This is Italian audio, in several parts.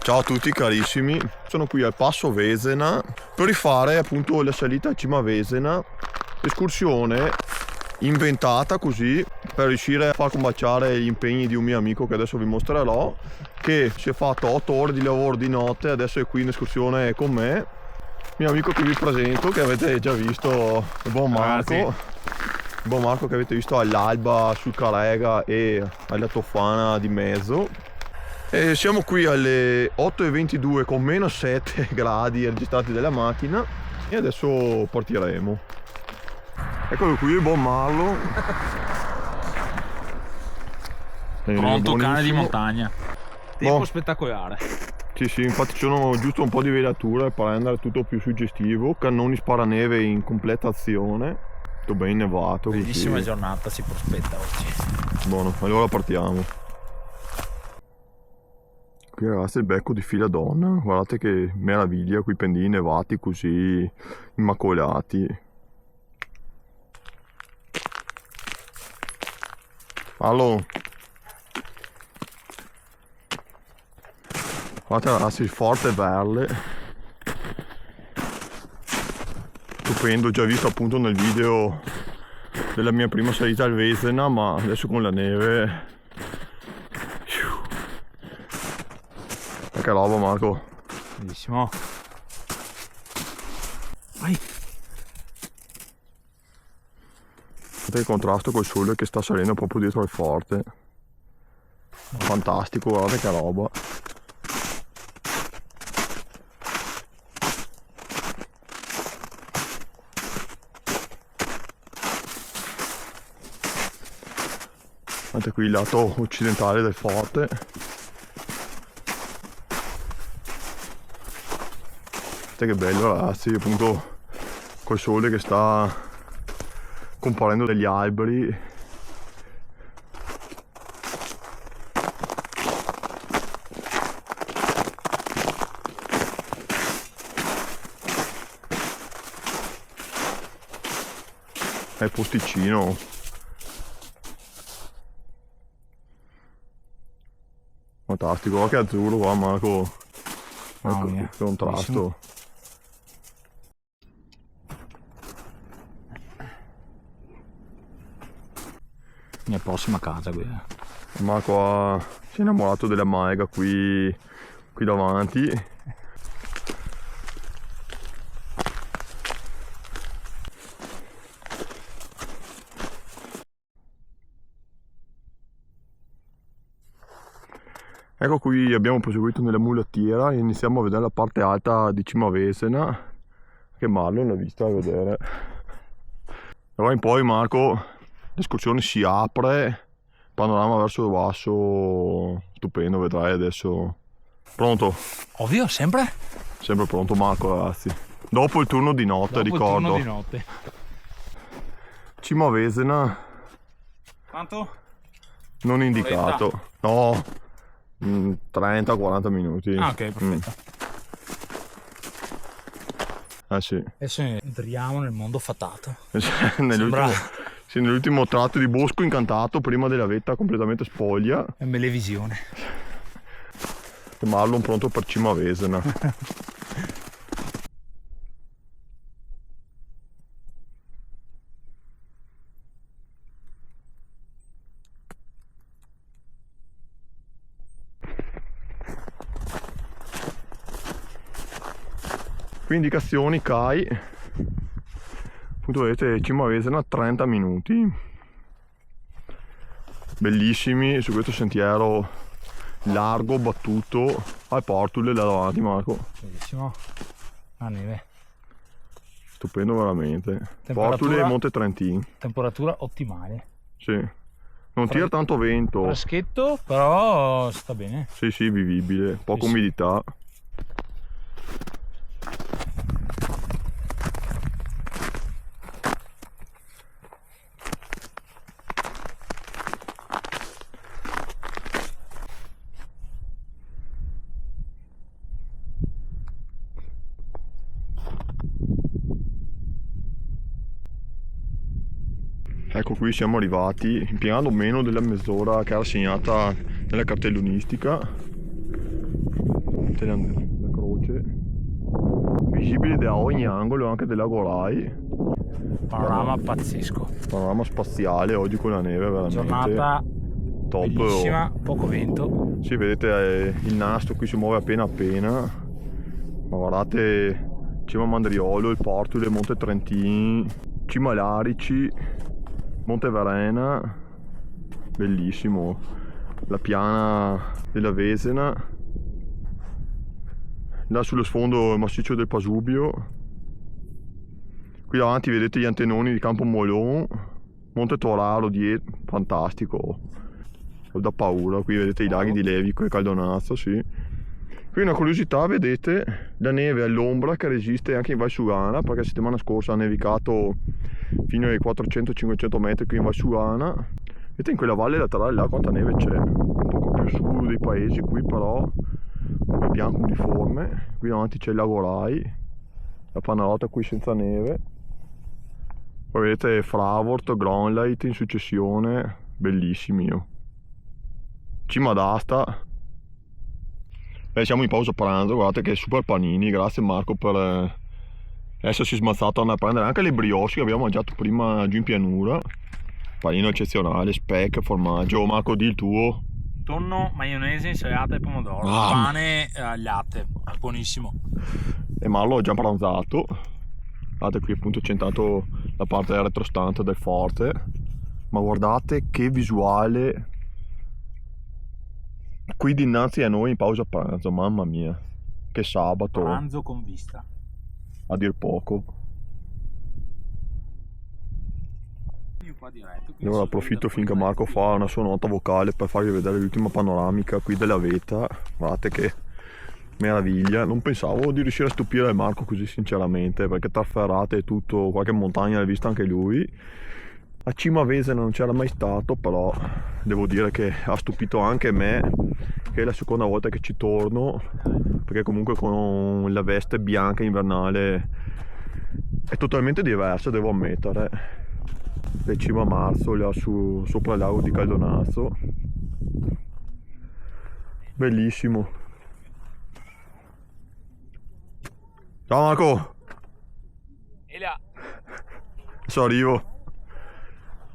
Ciao a tutti carissimi, sono qui al Passo Vesena per rifare appunto la salita a Cima Vesena, escursione inventata così per riuscire a far combaciare gli impegni di un mio amico che adesso vi mostrerò, che si è fatto 8 ore di lavoro di notte, adesso è qui in escursione con me, mio amico che vi presento, che avete già visto, il buon Marco. Il buon Marco che avete visto all'alba sul Carega e alla Tofana di mezzo. E siamo qui alle 8:22 con meno 7 gradi registrati dalla macchina e adesso partiremo. Eccolo qui il buon Marlo. Pronto, cane di montagna. Tempo spettacolare. Sì, infatti ci sono giusto un po' di velature per rendere tutto più suggestivo. Cannoni sparaneve in completa azione. Tutto ben nevato. Bellissima giornata si prospetta oggi. Buono, allora partiamo. Qui ragazzi il becco di fila donna, guardate che meraviglia, quei pendii nevati così immacolati. Allora, guardate ragazzi il Forte Verle, stupendo, già visto appunto nel video della mia prima salita al Vesena, ma adesso con la neve. Che roba Marco. Bellissimo. Vai. Guardate il contrasto col sole che sta salendo proprio dietro al forte. Fantastico, guardate che roba. Guardate qui il lato occidentale del forte. Che bello ragazzi, appunto col sole che sta comparendo dagli alberi. È posticino. Fantastico, guarda che azzurro qua Marco. Ecco, che contrasto. Bellissimo. Mia prossima casa qui. Marco si è innamorato della maega qui davanti. Ecco qui abbiamo proseguito nella mulattiera e iniziamo a vedere la parte alta di Cima Vesena, che Marlo non l'ha vista a vedere. Da ora in poi Marco l'escursione si apre, panorama verso il basso, stupendo, vedrai adesso. Pronto? Ovvio, sempre? Sempre pronto Marco ragazzi. Dopo il turno di notte, ricordo. Il turno di notte. Cima Vesena. Quanto? Non indicato. No, 30-40 minuti. Ah, ok, perfetto. Sì. Adesso entriamo nel mondo fatato. Nell'ultimo tratto di bosco incantato prima della vetta completamente spoglia. È melevisione. E Marlon pronto per Cima Vesena. Qui indicazioni CAI, appunto vedete Cima Vesena 30 minuti, bellissimi su questo sentiero largo, battuto, al Portule là davanti Marco. Bellissimo, la neve. Stupendo veramente. Portule e Monte Trentin. Temperatura ottimale. Sì, non tira tanto vento. Freschetto, però sta bene. Sì, vivibile, poca umidità. Ecco qui siamo arrivati, impiegando meno della mezz'ora che era segnata nella cartellonistica. vedete la croce visibile da ogni angolo, anche del lago Rai. Panorama pazzesco. Panorama spaziale oggi con la neve, veramente Giornata top. bellissima, poco vento. Sì, vedete il nastro qui si muove appena appena, ma guardate Cima Mandriolo, il Portule, Monte Trentini, Cima Larici, Monte Verena, bellissimo, la piana della Vesena, là sullo sfondo il massiccio del Pasubio, qui davanti vedete gli antenoni di Campo Molon, Monte Toraro dietro, fantastico, ho da paura. Qui vedete i laghi di Levico e Caldonazzo, sì. Qui una curiosità, vedete la neve all'ombra che resiste anche in Val Sugana, perché la settimana scorsa ha nevicato fino ai 400-500 metri qui in Val Sugana. Vedete in quella valle laterale là quanta neve c'è, un po' più su dei paesi qui, però un po' bianco uniforme. Qui davanti c'è il lago Rai, la Panarota qui senza neve. Poi vedete Fravort, Gronleit in successione, bellissimi. Cima d'asta. Siamo in pausa pranzo, guardate che super panini, grazie Marco per essersi smazzato a prendere anche le brioche che abbiamo mangiato prima giù in pianura. Panino eccezionale, speck, formaggio. Marco, di il tuo. Tonno, maionese, insalata e pomodoro. Pane al latte, buonissimo. E Marlo ha già pranzato. Guardate qui appunto c'è intanto la parte retrostante del forte. Ma guardate che visuale qui dinanzi a noi in pausa pranzo, mamma mia, che sabato, Pranzo con vista, a dir poco. E ora approfitto finché Marco fa una sua nota vocale per farvi vedere l'ultima panoramica qui della vetta. Guardate che meraviglia, non pensavo di riuscire a stupire Marco così sinceramente, perché tra ferrate e tutto, qualche montagna l'ha vista anche lui. A Cima Vesena non c'era mai stato, però devo dire che ha stupito anche me, che è la seconda volta che ci torno, perché comunque con la veste bianca invernale è totalmente diversa, devo ammettere. Le Cima Marzo, sopra il lago di Caldonazzo, bellissimo. Ciao Marco! E là. Adesso arrivo.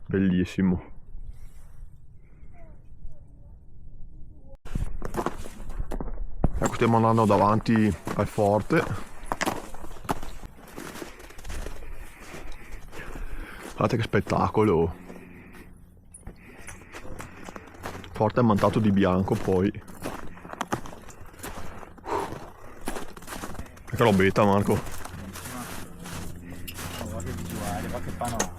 Bellissimo. Ecco, stiamo andando davanti al forte. Guardate che spettacolo. Forte ammantato di bianco poi. Che robetta Marco. Guarda che visuale, guarda che panorama.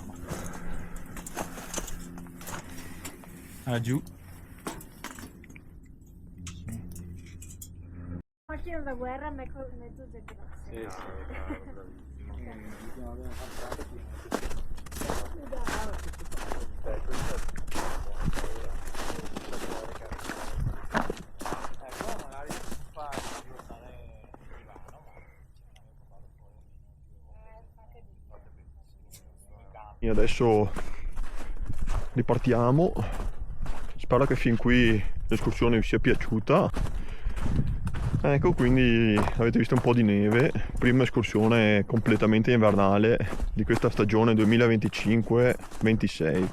Giù. Macchina da guerra mezzo decorazione. E adesso ripartiamo. Spero che fin qui l'escursione vi sia piaciuta. Ecco, quindi avete visto un po' di neve, prima escursione completamente invernale di questa stagione 2025-26.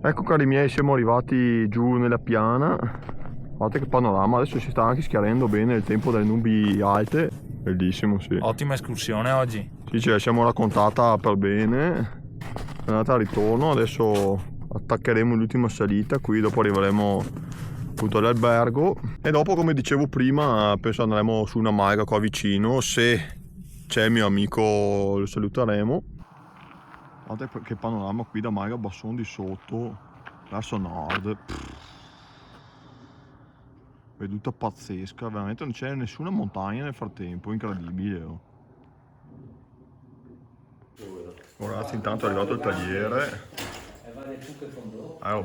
Ecco cari miei, siamo arrivati giù nella piana. Guardate che panorama, adesso si sta anche schiarendo bene il tempo delle nubi alte. Bellissimo, sì. Ottima escursione oggi. Sì, ce la siamo raccontata per bene. È andata al ritorno, adesso attaccheremo l'ultima salita, qui dopo arriveremo appunto all'albergo e dopo, come dicevo prima, penso andremo su una malga qua vicino. Se c'è il mio amico lo saluteremo. Guardate che panorama qui da Malga Basson di sotto verso nord. Veduta pazzesca, veramente non c'è nessuna montagna nel frattempo, incredibile. Oh. Oh, ragazzi, intanto è arrivato il tagliere.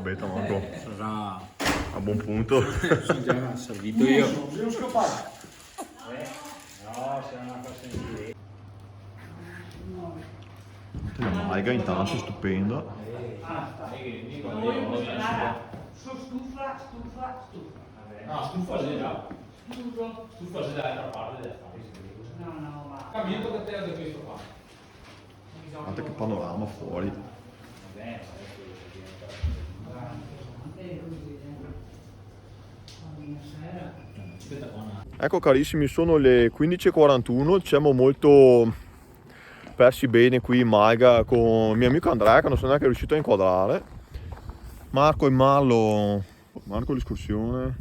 Beta Marco, Sarà a buon punto. già servito io. La malga intanto stupenda. Stufa c'è già. Stufa c'è dall'altra parte della fabbrica. No, ma cammino che te da questo qua. Guardate che panorama fuori. Ecco carissimi, sono le 15:41, siamo molto persi bene qui in Malga con il mio amico Andrea, che non sono neanche riuscito a inquadrare. Marco e Marlo. Marco, l'escursione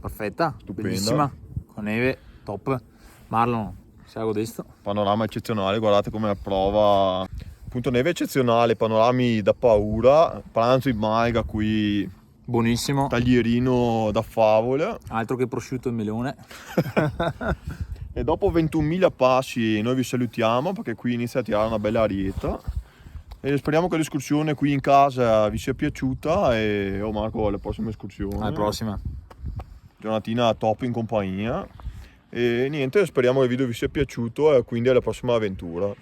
Perfetta, stupenda, bellissima, con neve, top. Marlon, si è godesto. panorama eccezionale, guardate come la prova, appunto neve eccezionale, panorami da paura, pranzo in Malga qui, Buonissimo, taglierino da favola. altro che prosciutto e melone. E dopo 21.000 passi noi vi salutiamo, perché qui inizia a tirare una bella arietta e speriamo che l'escursione qui in casa vi sia piaciuta e Marco, alle prossime escursioni. Alla prossima. Giornatina top in compagnia e niente, speriamo che il video vi sia piaciuto e quindi alla prossima avventura.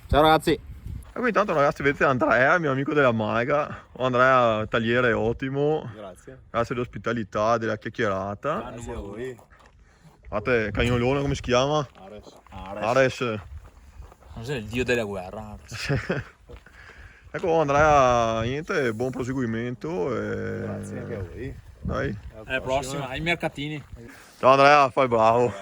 Ciao ragazzi. Ecco, intanto ragazzi, vedete Andrea, il mio amico della Malga. Andrea, tagliere ottimo, grazie dell'ospitalità, della chiacchierata. Grazie a voi. Guardate, cagnolone, come si chiama? Ares. Cos'è il dio della guerra? Ecco Andrea, niente, buon proseguimento e... Grazie anche a voi. Dai. Alla prossima, ai mercatini. Ciao Andrea, fai bravo.